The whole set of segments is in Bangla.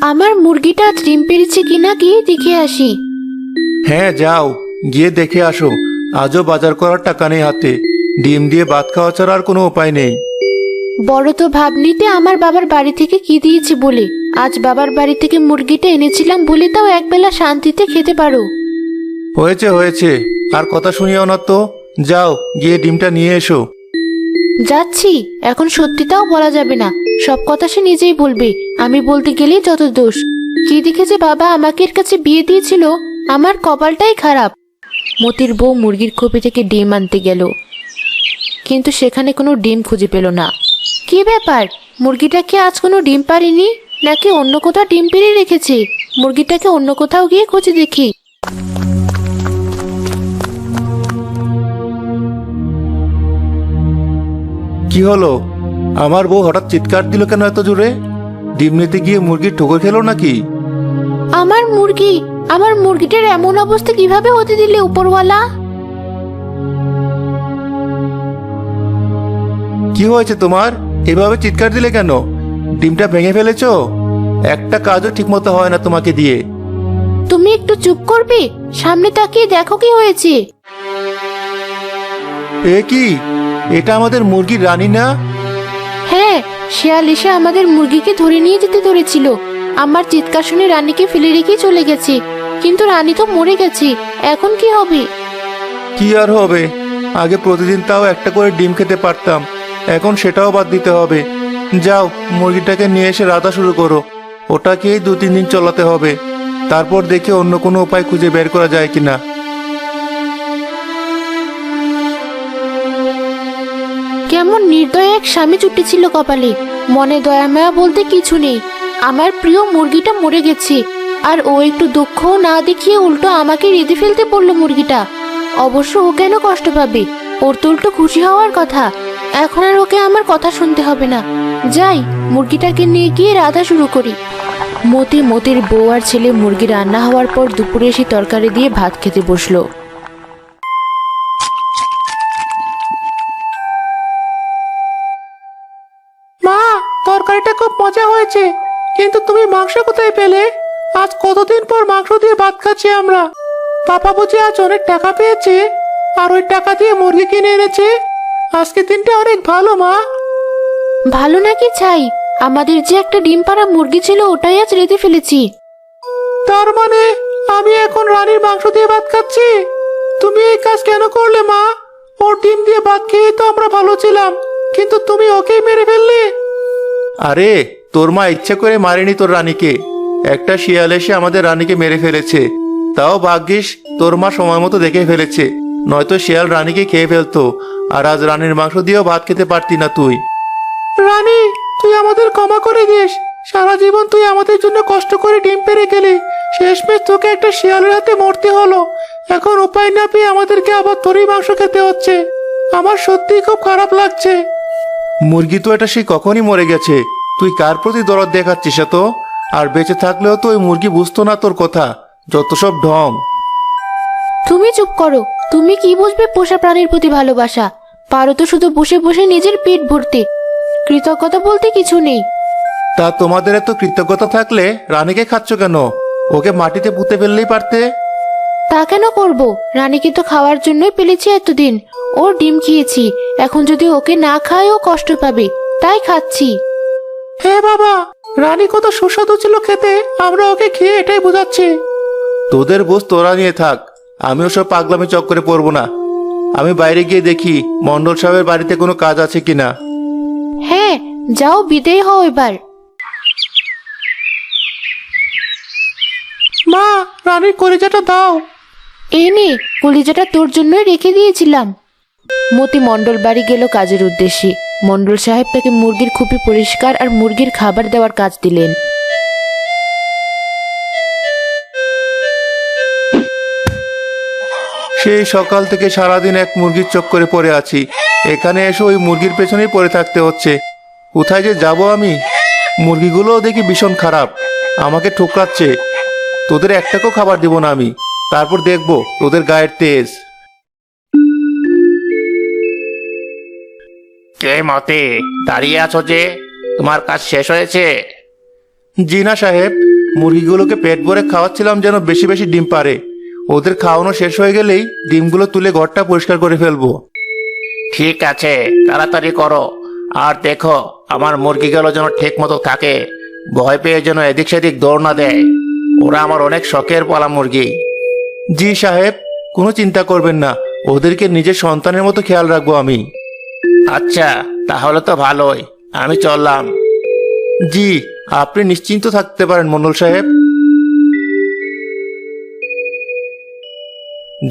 আমার মুরগিটা ডিম পেড়েছে কিনা গিয়ে দেখে আসি। হ্যাঁ যাও, গিয়ে দেখে আসো। আজও বাজার করার টাকা নেই হাতে। ডিম দিয়ে ভাত খাওয়া ছাড়া আর কোনো উপায় নেই। বড় তো ভাবনিতে আমার বাবার বাড়ি থেকে কি দিয়েছে বলে। আজ বাবার বাড়ি থেকে মুরগিটা এনেছিলাম বলে তাও একবেলা শান্তিতে খেতে পারো। হয়েছে হয়েছে, আর কথা শুনিও না তো। যাও, গিয়ে ডিমটা নিয়ে এসো। যাচ্ছি। এখন সত্যিটাও বলা যাবে না, সব কথা সে নিজেই বলবে। আমি বলতে গেলেই যত দোষ। কি দেখেছে বাবা আমাকে এর কাছে বিয়ে দিয়েছিল, আমার কপালটাই খারাপ। মতির বউ মুরগির খোপে থেকে ডিম আনতে গেল, কিন্তু সেখানে কোনো ডিম খুঁজে পেল না। কি ব্যাপার, মুরগিটা কি আজ কোনো ডিম পারেনি, নাকি অন্য কোথাও ডিম পেড়ে রেখেছে? মুরগিটাকে অন্য কোথাও গিয়ে খুঁজে দেখি। কি হলো? আমার বউ হঠাৎ চিৎকার দিল কেন এত জোরে? ডিম নিতে গিয়ে মুরগির ঠোকর খেলো নাকি? আমার মুরগি, আমার মুরগিটার এমন অবস্থা কিভাবে হতে দিলে উপরওয়ালা? কি হয়েছে তোমার? এভাবে চিৎকার দিলে কেন? ডিমটা ভেঙে ফেলেছো? একটা কাজও ঠিকমতো হয় না তোমাকে দিয়ে। তুমি একটু চুপ করবে? সামনে তাকিয়ে দেখো কি হয়েছে। এ কি? এটা আমাদের মুরগির রানী না? হ্যাঁ, শিয়াল এসে আমাদের মুরগিকে ধরে নিয়ে যেতে ধরেছিল। আমার চিৎকার শুনে রানীকে ফেলে রেখে চলে গেছে, কিন্তু রানী তো মরে গেছে। এখন কি হবে? কি আর হবে? আগে প্রতিদিন তাও একটা করে ডিম খেতে পারতাম, এখন সেটাও বাদ দিতে হবে। যাও, মুরগিটাকে নিয়ে এসে রাধা শুরু করো। ওটাকেই 2-3 দিন চলাতে হবে। তারপর দেখে অন্য কোনো উপায় খুঁজে বের করা যায় কিনা। কেমন নির্দয় এক স্বামী জুটেছিল কপালে। মনে দয়া মায়া বলতে কিছু নেই। আমার প্রিয় মুরগিটা মরে গেছে, আর ও একটু দুঃখও না দেখিয়ে উল্টো আমাকে রেঁধে ফেলতে বললো মুরগিটা। অবশ্য ও কেন কষ্ট পাবে, ওর তো উল্টো খুশি হওয়ার কথা। এখন আর ওকে আমার কথা শুনতে হবে না। যাই, মুরগিটাকে নিয়ে গিয়ে রাধা শুরু করি। মতির বউ আর ছেলে মুরগি রান্না হওয়ার পর দুপুরে এসে তরকারি দিয়ে ভাত খেতে বসলো। মা, তরকারিটা খুব মজা হয়েছে, কিন্তু তুমি মাংস কোথায় পেলে? আজ কতদিন পর মাংস দিয়ে ভাত খাচ্ছি আমরা। পাপা বুঝি আজ অনেক টাকা পেয়েছে, আর ওই টাকা দিয়ে মুরগি কিনে এনেছে। আজকে দিনটা অনেক ভালো মা। ভালো নাকি চাই? আমাদের যে একটা ডিম পাড়া মুরগি ছিল ওটাই আজ রেঁধে ফেলেছি। তার মানে আমি এখন রানীর মাংস দিয়ে ভাত খাচ্ছি? তুমি এই কাজ কেন করলে মা? ওর ডিম দিয়ে ভাত খেয়ে তো আমরা ভালো ছিলাম, কিন্তু তুমি ওকেই মেরে ফেললে। আরে, তোর মা ইচ্ছা করে মারেনি তোর রানীকে। একটা শিয়াল এসে আমাদের রানীকে মেরে ফেলেছে। তাও ভাগ্যিস তোর মা সময় মতো দেখে ফেলেছে, নয়তো শিয়াল রানীকে খেয়ে ফেলতো। আর আজ রানীর মাংস দিয়েও ভাত খেতে পারতি না তুই। রানী, তুই আমাদের ক্ষমা করে দিস। সারা জীবন তুই আমাদের জন্য কষ্ট করে ডিম পেড়ে গেলি, শেষমেশ তোকে একটা শিয়ালের হাতে মরতে হলো। এখন উপায় না পেয়ে আমাদেরকে আবার তোরই মাংস খেতে হচ্ছে। আমার সত্যিই খুব খারাপ লাগছে। মুরগি তো এটা সেই কখনই মরে গেছে। তুই কার প্রতি দরদ দেখাচ্ছিস এত? আর বেঁচে থাকলেও তো ওই মুরগি বুঝতো না তোর কথা। যত সব ঢং। তুমি চুপ করো। তুমি কি বুঝবে পোষা প্রাণীর প্রতি ভালোবাসা? পারো তো শুধু বসে বসে নিজের পেট ভরতে। কৃতজ্ঞতা বলতে কিছু নেই। তা তোমাদের এত কৃতজ্ঞতা থাকলে রানীকে খাচ্ছ কেন? ওকে মাটিতে পুঁতে ফেললেই পারতে। তা কেন করব? রানীকে তো খাওয়ার জন্যই পেলেছি এতদিন। ওর ডিম খেয়েছি, এখন যদি ওকে না খায় ও কষ্ট পাবে, তাই খাচ্ছি। হে বাবা, রানী কত সুস্বাদু ছিল খেতে, আমরা ওকে খেয়ে এটাই বোঝাচ্ছি। তোদের বোঝ তোরা নিয়ে থাক, আমি ওসব পাগলামি চক্করে পড়বো না। আমি বাইরে গিয়ে দেখি মন্ডল সাহেবের বাড়িতে কোনো কাজ আছে কিনা। হ্যাঁ, যাও, বিদেয় হও এবার। মা, রানীর কলিজাটা দাও। এই নে, কলিজাটা তোর জন্যই রেখে দিয়েছিলাম। মতি মন্ডল বাড়ি গেল কাজের উদ্দেশ্যে। মন্ডল সাহেব তাকে মুরগির খুপি পরিষ্কার আর মুরগির খাবার দেওয়ার কাজ দিলেন। সেই সকাল থেকে সারাদিন এক মুরগির চক্করে পড়ে আছি। এখানে এসে ওই মুরগির পেছনেই পড়ে থাকতে হচ্ছে। কোথায় যে যাব আমি? মুরগিগুলোও দেখি ভীষণ খারাপ, আমাকে ঠোকরাচ্ছে। তোদের একটাকেও খাবার দিব না আমি, তারপর দেখবো তোদের গায়ের তেজ। কে মতে, দাঁড়িয়ে আছো যে? তোমার কাজ শেষ হয়েছে? জি না সাহেব, মুরগিগুলোকে পেট ভরে খাওয়াচ্ছিলাম যেন বেশি বেশি ডিম পারে। ওদের খাওয়ানো শেষ হয়ে গেলেই ডিমগুলো তুলে ঘরটা পরিষ্কার করে ফেলবো। ঠিক আছে, তাড়াতাড়ি করো। আর দেখো আমার মুরগিগুলো যেন ঠিক মতো থাকে, ভয় পেয়ে যেন এদিক সেদিক দৌড় না দেয়। ওরা আমার অনেক শখের পালা মুরগি। জি সাহেব, কোনো চিন্তা করবেন না, ওদেরকে নিজের সন্তানের মতো খেয়াল রাখবো আমি। আচ্ছা, তাহলে তো ভালোই, আমি চললাম। জি, আপনি নিশ্চিন্ত থাকতে পারেন মন্ডল সাহেব।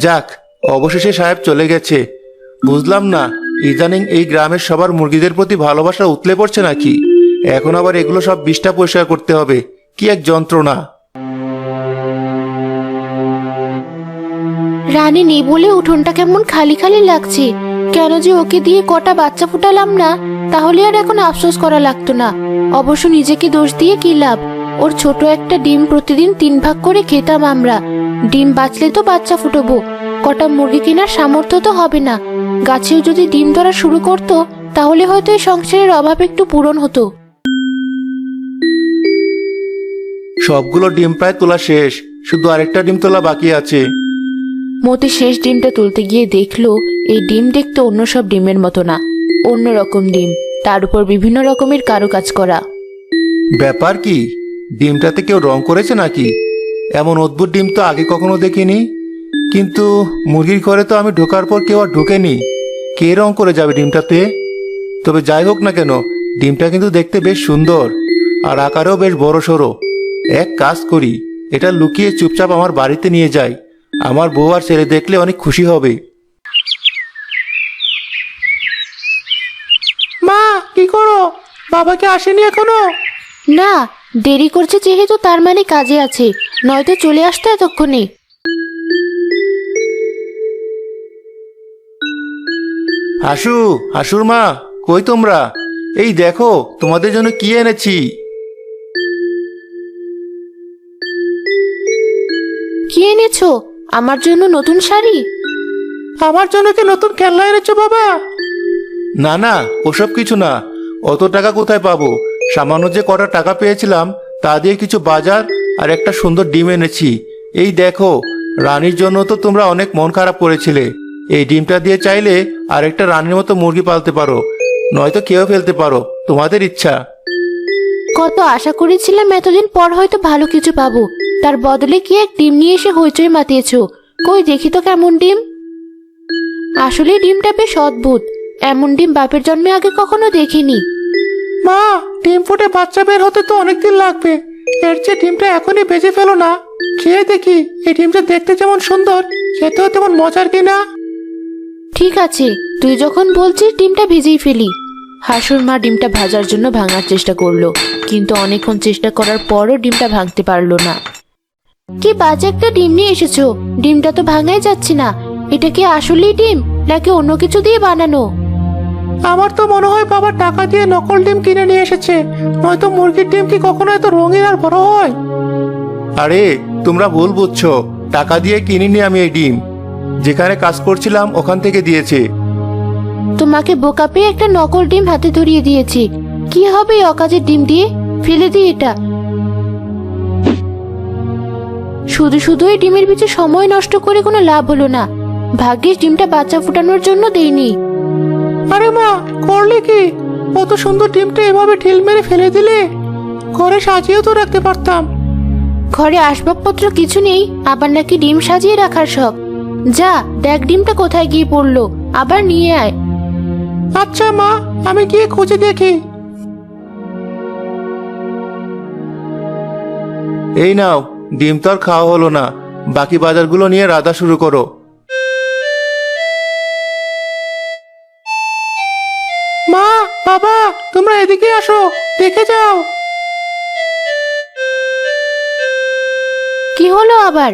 যাক, অবশেষে সাহেব চলে গেছে। বুঝলাম না, ইদানিং এই গ্রামের সবার মুরগিদের প্রতি ভালোবাসা উতলে পড়ছে নাকি। এখন আবার এগুলো সব বিষটা পরিষ্কার করতে হবে, কি এক যন্ত্রণা। রানী নেই বলে উঠোনটা কেমন খালি খালি লাগছে। কেন যে ওকে দিয়ে কটা বাচ্চা ফুটালাম না, তাহলে আর এখন আফসোস করা লাগতো না। অবশ্য নিজেকে দোষ দিয়ে কি লাভ। ওর ছোট একটা ডিম প্রতিদিন 3 ভাগ করে খেতাম আমরা। ডিম বাঁচলে তো বাচ্চা ফুটবো, কটা মুরগি কেনার সামর্থ্য তো হবে না। গাছেও যদি ডিম ধরা শুরু করতো, তাহলে হয়তো এই সংসারের অভাব একটু পূরণ হতো। সবগুলো ডিম প্রায় তোলা শেষ, শুধু আরেকটা ডিম তোলা বাকি আছে। মতি শেষ ডিমটা তুলতে গিয়ে দেখলো এই ডিম দেখতে অন্য সব ডিমের মতো না, অন্য রকম ডিম, তার উপর বিভিন্ন রকমের কারুকাজ করা। ব্যাপার কি, ডিমটাতে কেউ রং করেছে নাকি? এমন অদ্ভুত ডিম তো আগে কখনো দেখিনি। কিন্তু মুরগির ঘরে তো আমি ঢোকার পর কেউ আর ঢোকেনি, কে রং করে যাবে ডিমটাতে? তবে যাই হোক না কেন, ডিমটা কিন্তু দেখতে বেশ সুন্দর, আর আকারেও বেশ বড় সড়ো। এক কাজ করি, এটা লুকিয়ে চুপচাপ আমার বাড়িতে নিয়ে যাই। আমার বউ আর ছেলে দেখলে অনেক খুশি হবে। মা, কি করো? বাবাকে আসেনি এখনো? না, দেরি করছে যেহেতু তার মানে কাজে আছে, নয়তো চলে আসতো এতক্ষণে। হাসু, হাসুর মা, কই তোমরা? এই দেখো তোমাদের জন্য কি এনেছি। কি এনেছো? আমার জন্য নতুন শাড়ি? আমার জন্য কি নতুন খেলনা এনেছো বাবা? না না, ওসব কিছু না। অত টাকা কোথায় পাবো? সামান্য যে কটা টাকা পেয়েছিলাম তা দিয়ে কিছু বাজার আর একটা সুন্দর ডিম এনেছি। এই দেখো, রানীর জন্য তো তোমরা অনেক মন খারাপ করেছিলে। এই ডিমটা দিয়ে চাইলে আর একটা রানীর মতো মুরগি পালতে পারো, নয়তো খেয়েও ফেলতে পারো, তোমাদের ইচ্ছা। কত আশা করেছিলাম এতদিন পর হয়তো ভালো কিছু পাবো, তার বদলে কি এক ডিম নিয়ে এসে হইচই মাতিয়েছো। কই দেখি তো কেমন ডিম। আসলে ডিমটা বেশ অদ্ভুত, এমন ডিম বাপের জন্মে আগে কখনো দেখিনি। মা, ডিম ফুটে বাচ্চা বের হতে তো অনেকদিন লাগবে। এর চেয়ে ডিমটা এখনই বেজে ফেলো না, খেয়ে দেখি এই ডিমটা দেখতে যেমন সুন্দর খেতেও তেমন মজার কিনা। ঠিক আছে, তুই যখন বলছিস ডিমটা ভেজেই ফেলি। হাসুর মা ডিমটা ভাজার জন্য ভাঙার চেষ্টা করলো, কিন্তু অনেকক্ষণ চেষ্টা করার পরও ডিমটা ভাঙতে পারলো না। কি বাজে একটা ডিম নিয়ে এসেছো, ডিমটা তো ভাঙাই যাচ্ছে না। এটা কি আসলেই ডিম নাকি অন্য কিছু দিয়ে বানানো? আমার তো মনে হয় বাবা টাকা দিয়ে নকল ডিম কিনে নিয়ে এসেছে, নয়তো মুরগির ডিম কি কখনো এত রঙিন আর বড় হয়? আরে তোমরা ভুল বুঝছো, টাকা দিয়ে কিনিনি আমি এই ডিম, যেখানে কাজ করছিলাম ওখান থেকে দিয়েছে। তোমাকে বোকা পেয়ে একটা নকল ডিম হাতে ধরিয়ে দিয়েছি। কি হবে এই অকাজের ডিম দিয়ে? ফেলে দিই এটা। শুধু শুধু এই ডিমের পিছে সময় নষ্ট করে কোনো লাভ হলো না। ভাগ্যিস ডিমটা বাচ্চা ফুটানোর জন্য দেইনি। আরে মা, করলে কি? কত সুন্দর ডিমটা এভাবে ঢিল মেরে ফেলে দিলে। ঘরে সাজিয়েও তো রাখতে পারতাম। ঘরে আসবাবপত্র কিছু নেই, আবার নাকি ডিম সাজিয়ে রাখার শখ। যা দেখ ডিমটা কোথায় গিয়ে পড়লো, আবার নিয়ে আয়। আচ্ছা মা, আমি গিয়ে খুঁজে দেখি। এই নাও, ডিম তো আর খাওয়া হলো না, বাকি বাজারগুলো নিয়ে রাধা শুরু করো। মা, বাবা, তোমরা এদিকে আসো, দেখে যাও। কি হলো আবার?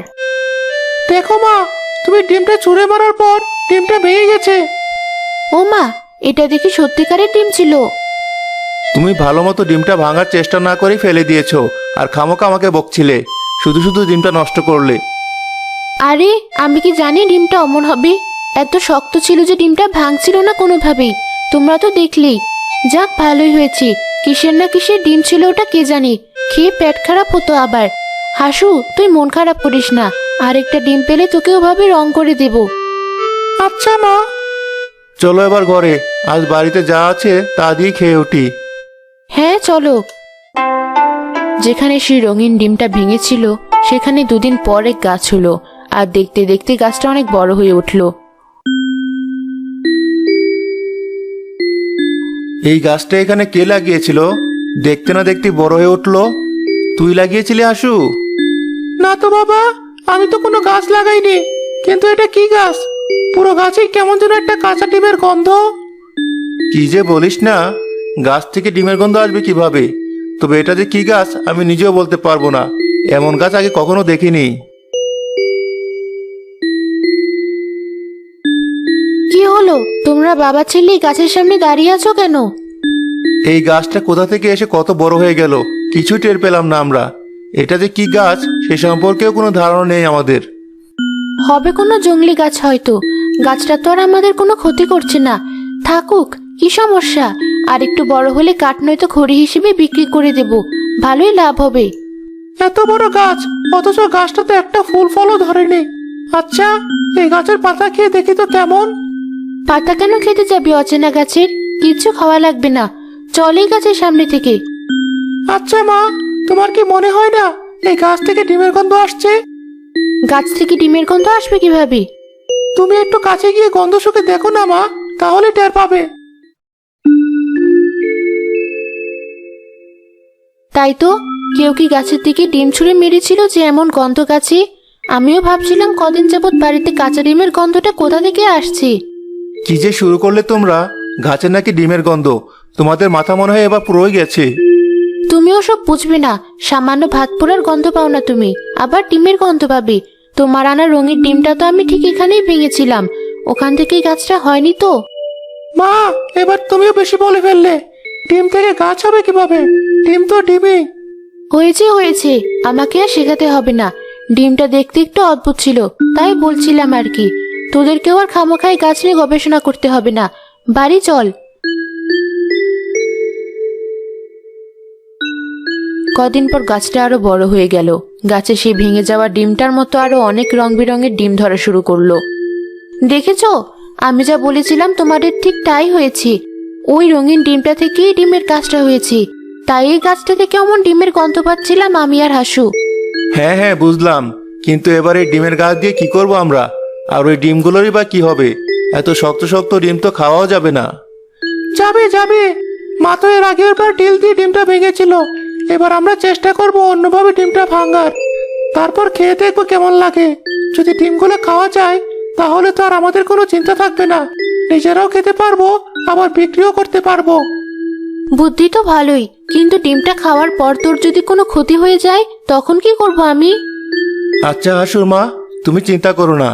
দেখো মা, তুমি ডিমটা ছুঁড়ে মারার পর ডিমটা ভেঙে গেছে। ও মা, এটা দেখি সত্যিকারের ডিম ছিল। তুমি ভালো মতো ডিমটা ভাঙার চেষ্টা না করে ফেলে দিয়েছো, আর খামোকা আমাকে বকছিলে, শুধু শুধু ডিমটা নষ্ট করলে। আরে আমি কি জানি ডিমটা অমন হবে? এত শক্ত ছিল যে ডিমটা ভাঙছিল না কোনোভাবেই। তোমরা তো দেখলেই। যাক ভালোই হয়েছে, কিসের না কিসের ডিম ছিল ওটা কে জানে, খেয়ে পেট খারাপ হতো আবার। হাসু, তুই মন খারাপ করিস না, আরেকটা ডিম পেলে তোকে ওভাবে রং করে দেব। আচ্ছা মা। চলো এবার ঘরে, আজ বাড়িতে যা আছে তা দিয়ে খেয়ে উঠি। হ্যাঁ চলো। যেখানে সেই রঙিন ডিমটা ভেঙেছিল সেখানে দুদিন পর এক গাছ হলো, আর দেখতে দেখতে গাছটা অনেক বড় হয়ে উঠলো। এই গাছটা এখানে কে লাগিয়েছিল? দেখতে না দেখতে বড় হয়ে উঠলো। তুই লাগিয়েছিলি হাসু? না তো বাবা, আমি তো কোনো গাছ লাগাইনি। কিন্তু এটা কি গাছ? পুরো গাছে কেমন যেন একটা কাঁচা ডিমের গন্ধ। কি যে বলিস না, গাছ থেকে ডিমের গন্ধ আসবে কিভাবে? তবে এটা যে কি গাছ আমি নিজেও বলতে পারবো না, এমন গাছ আগে কখনো দেখিনি। কি হলো, তোমরা বাবা ছেলে গাছের সামনে দাঁড়িয়ে আছো কেন? এই গাছটা কোথা থেকে এসে কত বড় হয়ে গেল কিছুই টের পেলাম না আমরা। এটা যে কি গাছ সে সম্পর্কেও কোনো ধারণা নেই আমাদের। হবে কোনো জংলি গাছ হয়তো। গাছটা তো আর আমাদের কোনো ক্ষতি করছে না, থাকুক, কি সমস্যা? আর একটু বড় হলে কাঠ নয়তো খড়ি হিসেবে বিক্রি করে দেব, ভালোই লাভ হবে। এত বড় গাছ অথচ গাছটা তো একটা ফুল ফলও ধরেনি। আচ্ছা, এই গাছের পাতা খেয়ে দেখি তো কেমন। পাতা কেন খেতে যাবি অচেনা গাছের? কিচ্ছু খাওয়া লাগবে না, চলেই গাছের সামনে থেকে। আচ্ছা মা, তোমার কি মনে হয় না এই গাছ থেকে ডিমের গন্ধ আসছে? গাছ থেকে ডিমের গন্ধ আসবে কিভাবে? তুমি একটু কাছে গিয়ে গন্ধ শুকে দেখো না মা, তাহলে টের পাবে। তাই তো, কেউ কি গাছের দিকে ডিম ছুঁড়ে মেরেছিল যে এমন গন্ধ গাছে? আমিও ভাবছিলাম কদিন যাবৎ বাড়িতে কাঁচা ডিমের গন্ধটা কোথা থেকে আসছে। কি যে শুরু করলে তোমরা! গাছের নাকি ডিমের গন্ধ? তোমাদের মাথা মনে হয় এবার পুরোই গেছে। তুমিও সব বুঝবে না, সামান্য ভাত পোড়ার গন্ধ পাও না তুমি, আবার ডিমের গন্ধ পাবে? তোমার আনা রঙের ডিমটা তো আমি ঠিক এখানেই ভেঙেছিলাম, ওখান থেকেই গাছটা হয়নি তো। মা, এবার তুমিও বেশি বলে ফেললে। ডিম থেকে গাছ হবে কিভাবে? ডিম তো ডিমই। হয়েছে হয়েছে, আমাকে আর শেখাতে হবে না। ডিমটা দেখতে একটু অদ্ভুত ছিল, তাই বলছিলাম আর কি। তোদেরকেও আর খামোখাই গাছ নিয়ে গবেষণা করতে হবে না, বাড়ি চল। কদিন পর গাছটা আরো বড় হয়ে গেল। গাছে সেই ভেঙে যাওয়া ডিমটার মতো আরো অনেক রং বেরঙের ডিম ধরা শুরু করলো। দেখেছো, আমি যা বলেছিলাম তোমাদের ঠিক তাই হয়েছে। ওই রঙিন ডিমটা থেকেই ডিমের গাছটা হয়েছে, তাই এই গাছটা থেকে এমন ডিমের গন্ধ পাচ্ছিলাম আমি আর হাসু। হ্যাঁ হ্যাঁ বুঝলাম, কিন্তু এবার এই ডিমের গাছ দিয়ে কি করব আমরা? আর ওই ডিমগুলোরই বা কি হবে? এত শক্ত শক্ত ডিম তো খাওয়াও যাবে না। যাবে যাবে, মা তো এর আগের বার ডিল দিয়ে ডিমটা ভেঙেছিল। এবার আমরা চেষ্টা করব অন্যভাবে ডিমটা ভাঙার, তারপর খেয়ে দেখবো কেমন লাগে। যদি ডিমগুলো খাওয়া যায় তাহলে তো আর আমাদের কোনো চিন্তা থাকবে না, নিজেরাও খেতে পারবো আবার বিক্রিও করতে পারবো। বুদ্ধি তো ভালোই, কিন্তু ডিমটা খাওয়ার পর তোর যদি কোনো ক্ষতি হয়ে যায় তখন কি করব আমি? আচ্ছা হাসুর মা, তুমি চিন্তা করো না,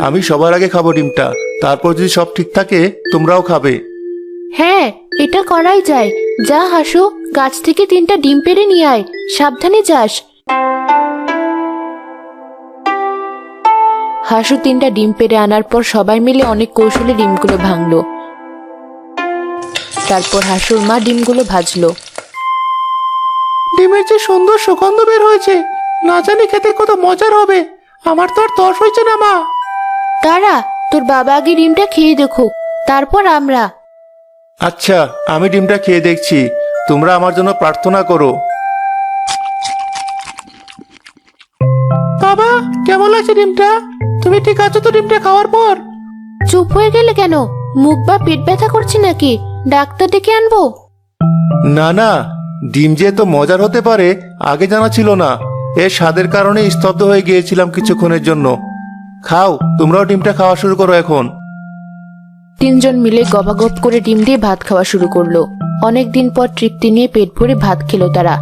আমি সবার আগে খাবো ডিমটা, তারপর যদি সব ঠিক থাকে তোমরাও খাবে। হ্যাঁ, এটা করাই যায়। যা হাসু, গাছ থেকে 3টা ডিম পেড়ে নিয়ে আয়, সাবধানে যাস। হাসু 3টা ডিম পেড়ে আনার পর সবাই মিলে অনেক কৌশলে ডিমগুলো ভাঙলো। তারপর হাসুর মা ডিমগুলো ভাজলো। ডিমের যে সুন্দর সুগন্ধ বের হয়েছে, না জানি খেতে কত মজার হবে। আমার তো আর তর্স হয়েছে না মা। তারা, তোর বাবা আগে ডিমটা খেয়ে দেখো, তারপর আমরা। আচ্ছা, আমি ডিমটা খেয়ে দেখছি, তোমরা আমার জন্য প্রার্থনা করো। বাবা, কেমন লাগছে ডিমটা? তুমি ঠিক আছো তো ডিমটা খাওয়ার পর? চুপ হয়ে গেলে কেন? মুখ বা পেট ব্যথা করছে নাকি? ডাক্তার ডেকে আনবো? না না, ডিম যে এত মজার হতে পারে আগে জানা ছিল না। এর স্বাদের কারণে স্তব্ধ হয়ে গিয়েছিলাম কিছুক্ষণের জন্য। খাও, তোমরাও ডিমটা খাওয়া শুরু করো এখন। 3জন মিলে গবাগপ করে ডিম দিয়ে ভাত খাওয়া শুরু করলো। অনেকদিন পর তৃপ্তি নিয়ে পেট ভরে ভাত খেলো তারা।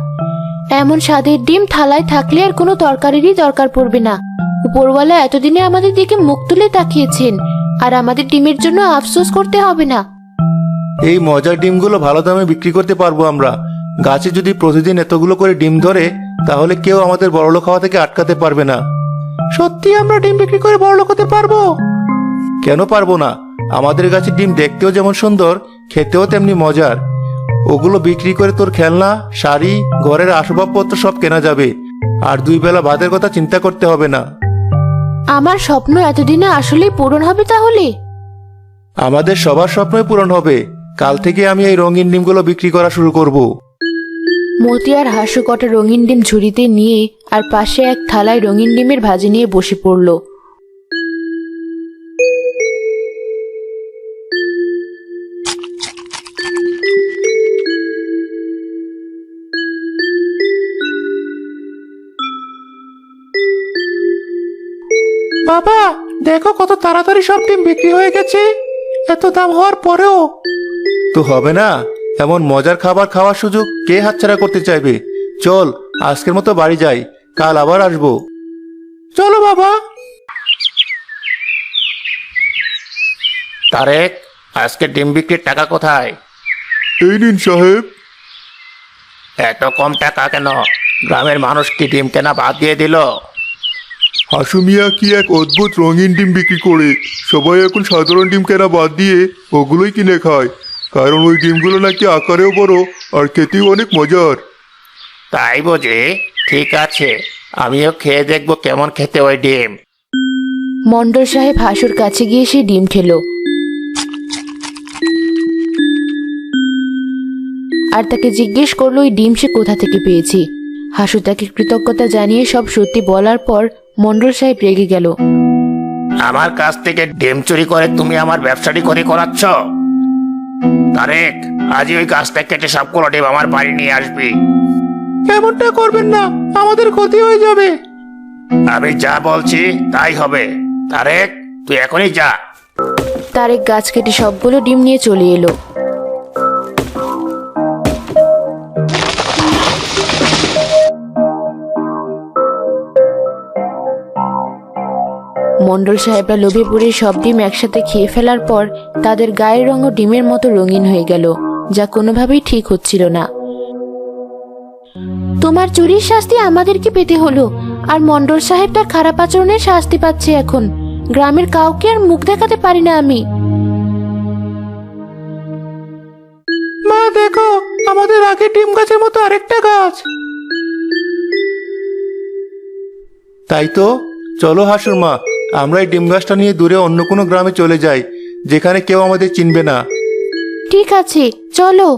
এমন স্বাদের ডিম থালায় থাকলে আর কোনো তরকারিরই দরকার পড়বে না। উপরওয়ালা এতদিনে আমাদের দিকে মুখ তুলে তাকিয়েছেন, আর আমাদের ডিমের জন্য আফসোস করতে হবে না। এই মজার ডিমগুলো ভালো দামে বিক্রি করতে পারবো আমরা। গাছে যদি প্রতিদিন এতগুলো করে ডিম ধরে তাহলে কেউ আমাদের বড়লোক হওয়া থেকে আটকাতে পারবে না। সত্যি আমরা ডিম বিক্রি করে বড়লোক হতে পারবো? কেন পারবো না? আমাদের গাছের ডিম দেখতেও যেমন সুন্দর, খেতেও তেমনি মজার। ওগুলো বিক্রি করে তোর খেলনা, শাড়ি, ঘরের আসবাবপত্র সব কেনা যাবে। আর 2 বেলা ভাতের কথা চিন্তা করতে হবে না। আমার স্বপ্ন এতদিনে আসলেই পূরণ হবে তাহলে? আমাদের সবার স্বপ্নই পূরণ হবে। কাল থেকে আমি এই রঙিন ডিমগুলো বিক্রি করা শুরু করব। মতি আর হাসু কটা রঙিন ডিম ঝুড়িতে নিয়ে আর পাশে এক থালায় রঙিন ডিমের ভাজি নিয়ে বসে পড়ল। বাবা, দেখো কত তাড়াতাড়ি সব ডিম বিক্রি হয়ে গেছে। এত দাম হওয়ার পরেও তো হবে না। এমন মজার খাবার খাওয়ার সুযোগ কে হাতছাড়া করতে চাইবে? চল, আজকের মতো বাড়ি যাই, কাল আবার আসবো। চলো বাবা। তারেক, আজকে ডিম বিক্রির টাকা কোথায়? এই নিন সাহেব। এত কম টাকা কেন? গ্রামের মানুষ কি ডিম কেনা বাদ দিয়ে দিল? হাসু মিয়া কি এক অদ্ভুত রঙিন ডিম বিক্রি করে। সবাই এখন সাধারণ ডিম কেনা বাদ দিয়ে ওগুলোই কিনে খায়, কারণ ওই ডিমগুলো নাকি আকারেও বড় আর খেতেও অনেক মজার। তাই বুঝি? ঠিক আছে, আমিও খেয়ে দেখবো কেমন খেতে ওই ডিম। মণ্ডল সাহেব হাসুর কাছে গিয়ে সে ডিম খেলো আর তাকে জিজ্ঞেস করলো ওই ডিম সে কোথা থেকে পেয়েছে। হাসু তাকে কৃতজ্ঞতা জানিয়ে সব সত্যি বলার পর মণ্ডল সাহেব রেগে গেল। আমার কাছ থেকে ডিম চুরি করে তুমি আমার ব্যবসাটি করে করাচ্ছ? তারেক, আজই ওই গাছটা কেটে সবগুলো ডিম আমার বাড়ি নিয়ে আসবি। এমনটা করবেন না, আমাদের ক্ষতি হয়ে যাবে। আমি যা বলছি তাই হবে। তারেক, তুই এখনই যা। তারেক গাছ কেটে সবগুলো ডিম নিয়ে চলে এলো। মণ্ডল সাহেবরা লোভে পড়ে সব ডিম একসাথে খেয়ে ফেলার পর তাদের গায়ের রঙও ডিমের মতো রঙিন হয়ে গেল, যা কোনোভাবেই ঠিক হচ্ছিল না। তোমার চুরির শাস্তি আমাদেরকে পেতে হলো, আর মণ্ডল সাহেব তার খারাপ আচরণের শাস্তি পাচ্ছে এখন। গ্রামের কাউকে আর মুখ দেখাতে পারি না আমি। মা দেখো, আমাদের আগে ডিম গাছের মতো আরেকটা গাছ। তাই তো, চলো হাসুর মা, আমরা এই ডিম গাছটা নিয়ে দূরে অন্য কোনো গ্রামে চলে যাই, যেখানে কেউ আমাদের চিনবে না। ঠিক আছে, চলো।